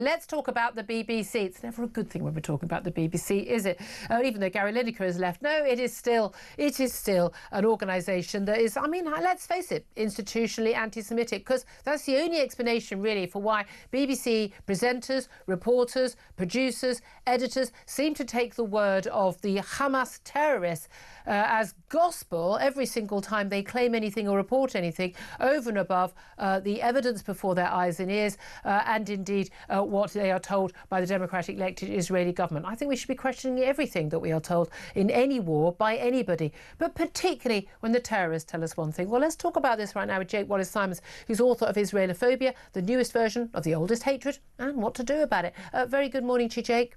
Let's talk about the BBC. It's never a good thing when we're talking about the BBC, is it? Even though Gary Lineker has left. No, it is still an organisation that is, I mean, let's face it, institutionally anti-Semitic, because that's the only explanation really for why BBC presenters, reporters, producers, editors seem to take the word of the Hamas terrorists as gospel every single time they claim anything or report anything, over and above the evidence before their eyes and ears, and indeed what they are told by the democratic elected Israeli government. I think we should be questioning everything that we are told in any war by anybody, but particularly when the terrorists tell us one thing. Well, let's talk about this right now with Jake Wallis Simons, who's author of Israelophobia, the newest version of the oldest hatred, and what to do about it. Very good morning to you, Jake.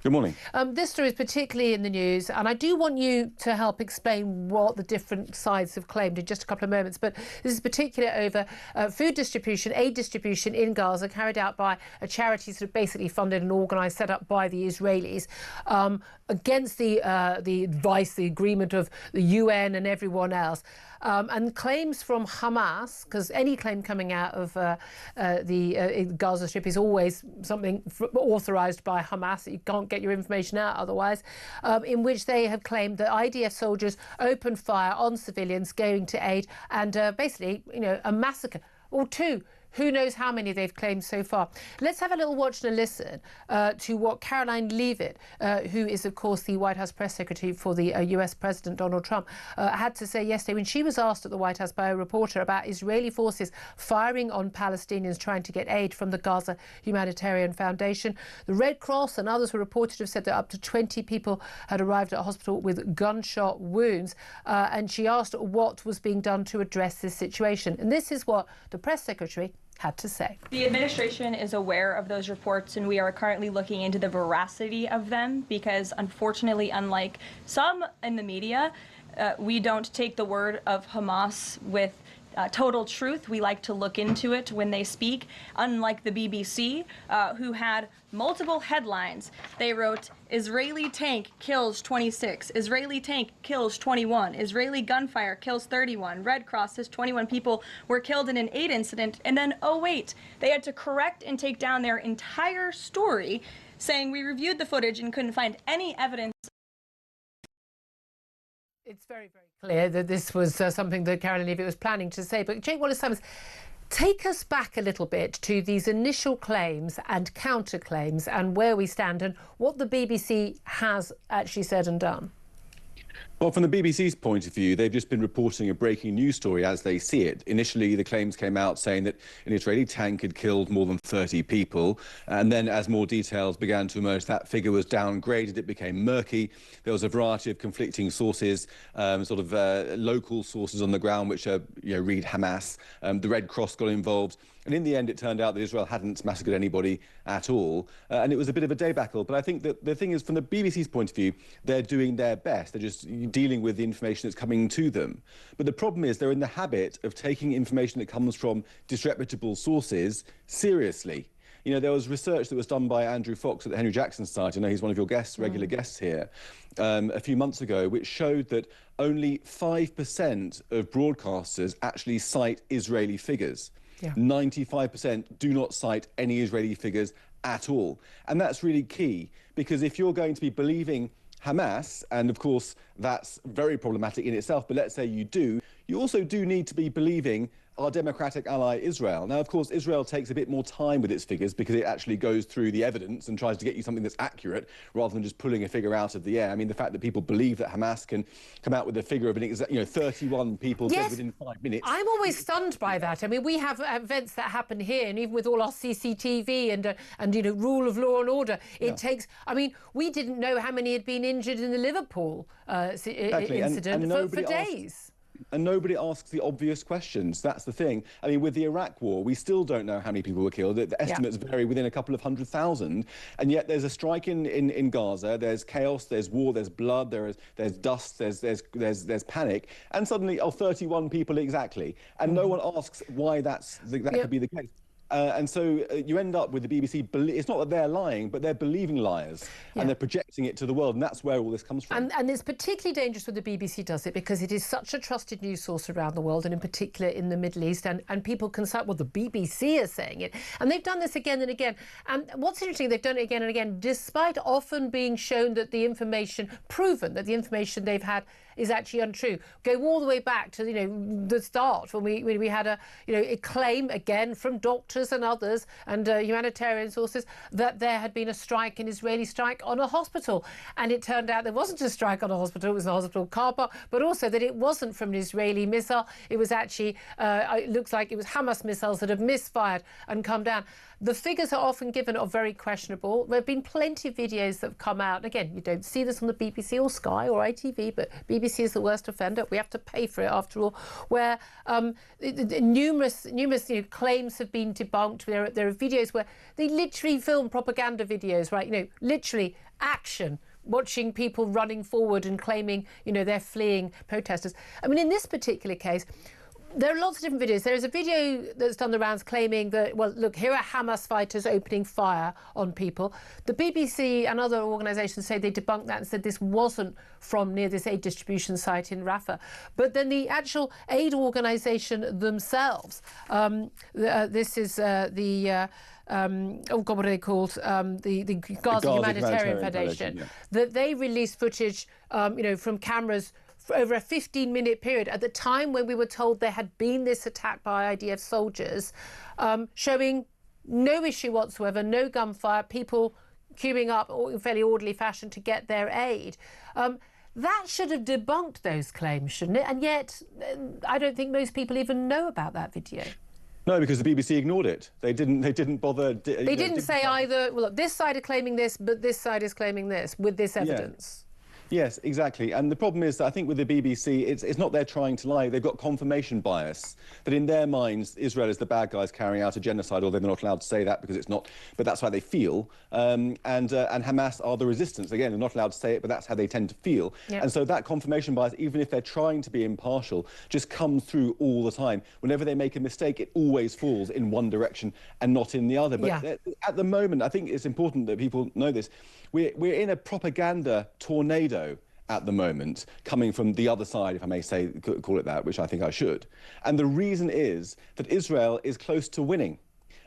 Good morning. This story is particularly in the news, and I do want you to help explain what the different sides have claimed in just a couple of moments. But this is particularly over food distribution, aid distribution in Gaza, carried out by a charity sort of basically funded and organised, set up by the Israelis, against the advice, the agreement of the UN and everyone else. And claims from Hamas, because any claim coming out of the Gaza Strip is always something authorised by Hamas. You can't get your information out otherwise, in which they have claimed that IDF soldiers opened fire on civilians going to aid, and basically, you know, a massacre or two. Who knows how many they've claimed so far. Let's have a little watch and a listen to what Caroline Leavitt, who is, of course, the White House press secretary for the US President Donald Trump, had to say yesterday when she was asked at the White House by a reporter about Israeli forces firing on Palestinians trying to get aid from the Gaza Humanitarian Foundation. The Red Cross and others were reported to have said that up to 20 people had arrived at a hospital with gunshot wounds. And she asked what was being done to address this situation. And this is what the press secretary had to say. The administration is aware of those reports, and we are currently looking into the veracity of them, because unfortunately, unlike some in the media, we don't take the word of Hamas with total truth. We like to look into it when they speak, unlike the BBC, who had multiple headlines. They wrote, Israeli tank kills 26, Israeli tank kills 21, Israeli gunfire kills 31, Red Cross says 21 people were killed in an aid incident, and then, oh wait, they had to correct and take down their entire story, saying we reviewed the footage and couldn't find any evidence. It's very, very clear that this was something that Caroline Leavitt was planning to say. But Jake Wallis Simons, take us back a little bit to these initial claims and counterclaims and where we stand and what the BBC has actually said and done. Well, from the BBC's point of view, they've just been reporting a breaking news story as they see it. Initially, the claims came out saying that an Israeli tank had killed more than 30 people. And then as more details began to emerge, that figure was downgraded. It became murky. There was a variety of conflicting sources, local sources on the ground, which read Hamas. The Red Cross got involved. And in the end, it turned out that Israel hadn't massacred anybody at all. And it was a bit of a debacle. But I think that the thing is, from the BBC's point of view, they're doing their best. They're just dealing with the information that's coming to them. But the problem is they're in the habit of taking information that comes from disreputable sources seriously. You know, there was research that was done by Andrew Fox at the Henry Jackson Society. I know he's one of your guests, regular guests here, a few months ago, which showed that only 5% of broadcasters actually cite Israeli figures. Yeah. 95% do not cite any Israeli figures at all. And that's really key, because if you're going to be believing Hamas, and of course that's very problematic in itself, but let's say you do, you also do need to be believing our democratic ally Israel. Now, of course, Israel takes a bit more time with its figures because it actually goes through the evidence and tries to get you something that's accurate rather than just pulling a figure out of the air. I mean, the fact that people believe that Hamas can come out with a figure of an exact, 31 people dead within 5 minutes. I'm always stunned by that. I mean, we have events that happen here, and even with all our CCTV and rule of law and order, it takes. I mean, we didn't know how many had been injured in the Liverpool incident for days. And nobody asks the obvious questions. That's the thing. I mean, with the Iraq war, we still don't know how many people were killed. The estimates vary within a couple of 100,000. And yet there's a strike in Gaza. There's chaos. There's war. There's blood. There's dust. There's panic. And suddenly, 31 people exactly. And no one asks why that could be the case. And so you end up with the BBC, it's not that they're lying, but they're believing liars, and they're projecting it to the world, and that's where all this comes from. And it's particularly dangerous when the BBC does it, because it is such a trusted news source around the world, and in particular in the Middle East, and people can say, well, the BBC is saying it. And they've done this again and again. And what's interesting, they've done it again and again, despite often being shown that the information, proven that the information they've had is actually untrue. Go all the way back to, the start, when we had a claim, again, from doctors and others and humanitarian sources, that there had been a strike, an Israeli strike on a hospital. And it turned out there wasn't a strike on a hospital, it was a hospital car park, but also that it wasn't from an Israeli missile. It was actually, it looks like it was Hamas missiles that have misfired and come down. The figures are often given are very questionable. There have been plenty of videos that have come out. Again, you don't see this on the BBC or Sky or ITV, but BBC is the worst offender. We have to pay for it after all, where numerous claims have been debunked. There are videos where they literally film propaganda videos, right? Literally action, watching people running forward and claiming, they're fleeing protesters. I mean, in this particular case, there are lots of different videos. There is a video that's done the rounds claiming that, well, look, here are Hamas fighters opening fire on people. The BBC and other organisations say they debunked that and said this wasn't from near this aid distribution site in Rafah. But then the actual aid organisation themselves, this is oh God, what are they called? The Gaza Humanitarian Foundation. That they released footage, from cameras for over a 15-minute period at the time when we were told there had been this attack by IDF soldiers, showing no issue whatsoever, no gunfire, people queuing up in fairly orderly fashion to get their aid. That should have debunked those claims, shouldn't it? And yet, I don't think most people even know about that video. No, because the BBC ignored it. They didn't bother. They didn't say either, well, look, this side are claiming this, but this side is claiming this, with this evidence. Yes, exactly. And the problem is that I think with the BBC, it's not they're trying to lie. They've got confirmation bias, that in their minds, Israel is the bad guys carrying out a genocide, although they're not allowed to say that because it's not, but that's how they feel. And Hamas are the resistance. Again, they're not allowed to say it, but that's how they tend to feel. Yep. And so that confirmation bias, even if they're trying to be impartial, just comes through all the time. Whenever they make a mistake, it always falls in one direction and not in the other. But at the moment, I think it's important that people know this. We're in a propaganda tornado at the moment, coming from the other side, if I may say, call it that, which I think I should. And the reason is that Israel is close to winning.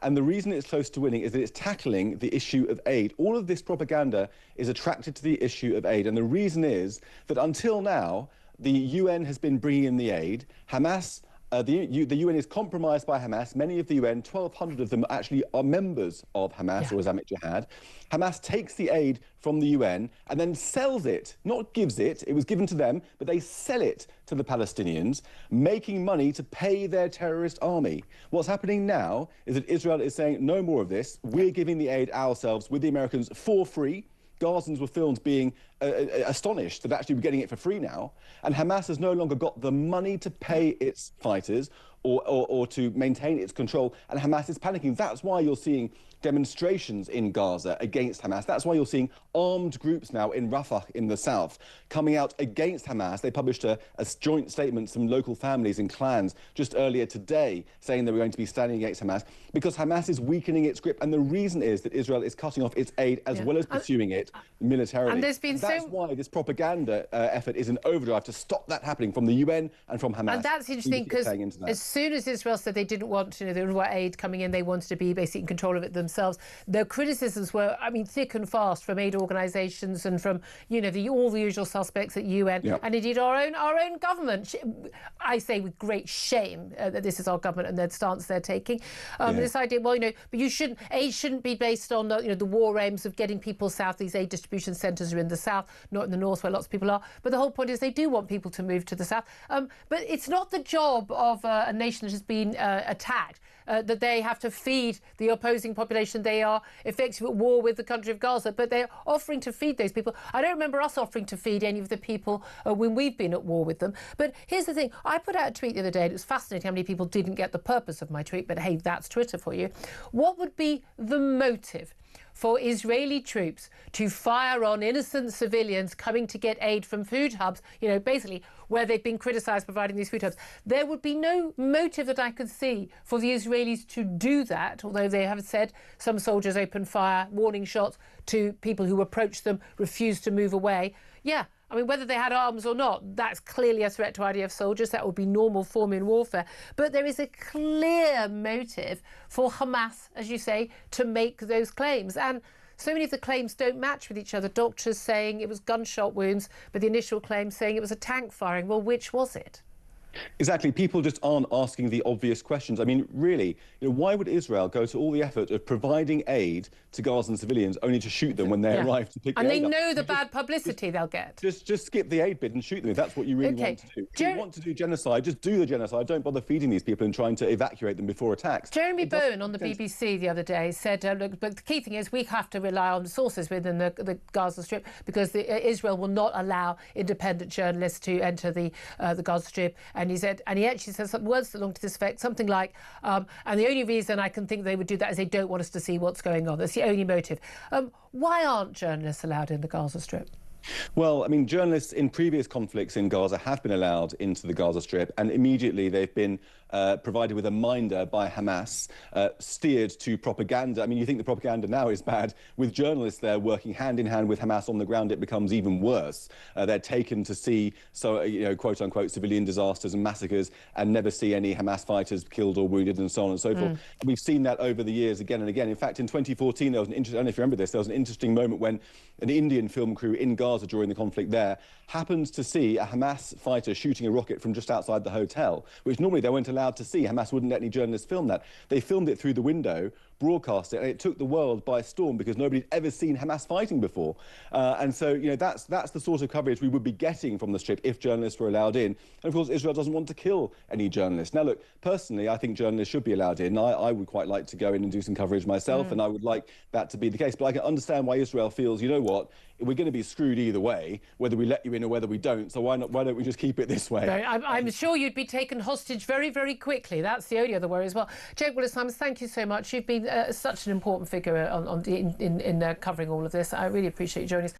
And the reason it's close to winning is that it's tackling the issue of aid. All of this propaganda is attracted to the issue of aid. And the reason is that until now, the UN has been bringing in the aid. Hamas, the UN is compromised by Hamas. Many of the UN, 1,200 of them, actually are members of Hamas or Islamic Jihad. Hamas takes the aid from the UN and then sells it, not gives it. It was given to them, but they sell it to the Palestinians, making money to pay their terrorist army. What's happening now is that Israel is saying, no more of this. We're giving the aid ourselves with the Americans for free. Gazans were filmed being astonished that actually we're getting it for free now. And Hamas has no longer got the money to pay its fighters or to maintain its control. And Hamas is panicking. That's why you're seeing demonstrations in Gaza against Hamas. That's why you're seeing armed groups now in Rafah in the south coming out against Hamas. They published a joint statement, some local families and clans, just earlier today, saying they were going to be standing against Hamas because Hamas is weakening its grip. And the reason is that Israel is cutting off its aid as well as pursuing it militarily. And there's been that's why this propaganda effort is an overdrive to stop that happening from the UN and from Hamas. And that's interesting because as soon as Israel said they didn't want, the aid coming in, they wanted to be basically in control of it themselves. Their criticisms were, I mean, thick and fast from aid organisations and from, all the usual suspects at UN and indeed our own government. I say with great shame that this is our government and the stance they're taking. This idea, but aid shouldn't be based on the war aims of getting people south. These aid distribution centres are in the south, not in the north where lots of people are. But the whole point is they do want people to move to the south. But it's not the job of a nation that has been attacked that they have to feed the opposing population. They are effectively at war with the country of Gaza, but they're offering to feed those people. I don't remember us offering to feed any of the people when we've been at war with them. But here's the thing. I put out a tweet the other day, and it was fascinating how many people didn't get the purpose of my tweet, but hey, that's Twitter for you. What would be the motive for Israeli troops to fire on innocent civilians coming to get aid from food hubs, you know, basically where they've been criticised providing these food hubs, there would be no motive that I could see for the Israelis to do that, although they have said some soldiers opened fire, warning shots to people who approached them, refused to move away. Yeah, I mean, whether they had arms or not, that's clearly a threat to IDF soldiers. That would be normal form in warfare. But there is a clear motive for Hamas, as you say, to make those claims. And so many of the claims don't match with each other. Doctors saying it was gunshot wounds, but the initial claim saying it was a tank firing. Well, which was it? Exactly. People just aren't asking the obvious questions. I mean, really, you know, why would Israel go to all the effort of providing aid to Gazan civilians only to shoot them when they arrive to pick the aid up? And they know the bad publicity they'll get. Just skip the aid bit and shoot them if that's what you really want to do. If you want to do genocide, just do the genocide. Don't bother feeding these people and trying to evacuate them before attacks. Jeremy Bowen on the BBC the other day said, look, but the key thing is we have to rely on the sources within the Gaza Strip because Israel will not allow independent journalists to enter the Gaza Strip. And he actually said some words along to this effect, something like, and the only reason I can think they would do that is they don't want us to see what's going on. That's the only motive. Why aren't journalists allowed in the Gaza Strip? Well, I mean, journalists in previous conflicts in Gaza have been allowed into the Gaza Strip, and immediately they've been provided with a minder by Hamas, steered to propaganda. I mean, you think the propaganda now is bad. With journalists there working hand in hand with Hamas on the ground, it becomes even worse. They're taken to see, quote unquote, civilian disasters and massacres and never see any Hamas fighters killed or wounded and so on and so forth. We've seen that over the years again and again. In fact, in 2014, there was an interesting, I don't know if you remember this, there was an interesting moment when an Indian film crew in Gaza during the conflict there happened to see a Hamas fighter shooting a rocket from just outside the hotel, which normally they weren't allowed to see. Hamas wouldn't let any journalists film that. They filmed it through the window, broadcast it, and it took the world by storm because nobody'd ever seen Hamas fighting before. And so, you know, that's the sort of coverage we would be getting from the Strip if journalists were allowed in. And of course, Israel doesn't want to kill any journalists. Now, look, personally, I think journalists should be allowed in. I would quite like to go in and do some coverage myself, and I would like that to be the case. But I can understand why Israel feels, you know what, we're going to be screwed either way, whether we let you in or whether we don't. So why don't we just keep it this way? I'm sure you'd be taken hostage very, very quickly. That's the only other worry as well. Jake Wallis Simons, thank you so much. You've been such an important figure in covering all of this. I really appreciate you joining us.